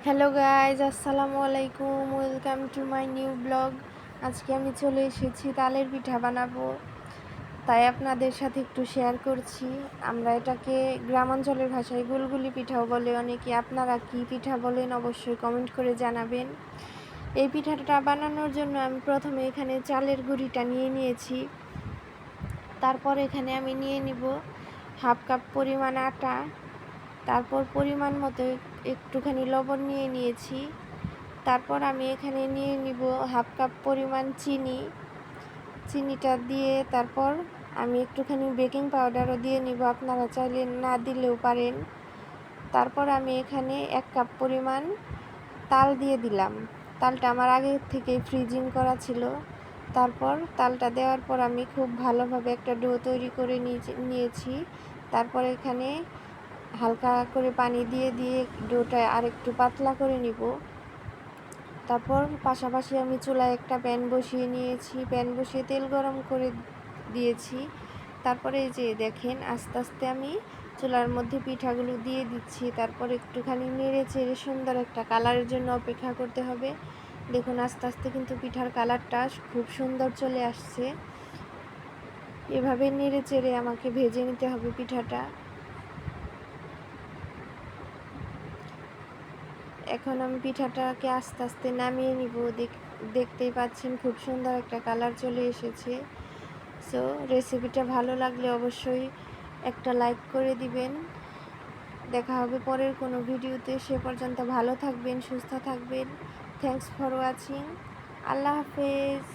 Hello guys, আসসালামু আলাইকুম। Welcome to my new blog. আজকে আমি চলে এসেছি তালের পিঠা বানাবো, তাই আপনাদের সাথে একটু শেয়ার করছি। আমরা এটাকে গ্রামাঞ্চলের ভাষায় গুলগুলি পিঠাও বলে অনেকে। আপনারা কি পিঠা বলেন অবশ্যই কমেন্ট করে জানাবেন। এই পিঠাটা বানানোর জন্য আমি প্রথমে এখানে চালের গুঁড়িটা নিয়ে নিয়েছি। তারপর এখানে আমি নিয়ে নিব হাফ কাপ পরিমাণ আটা। তারপর পরিমাণ মতো একটুখানি লবণ নিয়ে নিয়েছি। তারপর আমি এখানে নিয়ে নিব হাফ কাপ পরিমাণ চিনিটা দিয়ে তারপর আমি একটুখানি বেকিং পাউডারও দিয়ে নিব, আপনারা চাইলে না দিলেও পারেন। তারপর আমি এখানে 1 কাপ পরিমাণ তাল দিয়ে দিলাম। তালটা আমার আগে থেকেই ফ্রিজিং করা ছিল। তারপর তালটা দেওয়ার পর আমি খুব ভালোভাবে একটা ডো তৈরি করে নিয়েছি। তারপর এখানে হালকা করে পানি দিয়ে ডোটা আরেকটু পাতলা করে নিব। তারপর পাশাপাশি আমি চুলায় একটা প্যান বসিয়ে নিয়েছি। প্যান বসিয়ে তেল গরম করে দিয়েছি। তারপরে এই যে দেখেন আস্তে আস্তে আমি চুলার মধ্যে পিঠাগুলো দিয়ে দিচ্ছি। তারপর একটুখানি নেড়ে চেড়ে সুন্দর একটা কালারের জন্য অপেক্ষা করতে হবে। দেখুন আস্তে আস্তে কিন্তু পিঠার কালারটা খুব সুন্দর চলে আসছে। এভাবে নেড়ে চেড়ে আমাকে ভেজে নিতে হবে পিঠাটা। এখন আমি পিঠাটাকে আস্তে আস্তে নামিয়ে নিব। দেখতেই পাচ্ছেন খুব সুন্দর একটা কালার চলে এসেছে। সো রেসিপিটা ভালো লাগলে অবশ্যই একটা লাইক করে দিবেন। দেখা হবে পরের কোনো ভিডিওতে। সে পর্যন্ত ভালো থাকবেন, সুস্থ থাকবেন। Thanks for watching. আল্লাহ হাফেজ।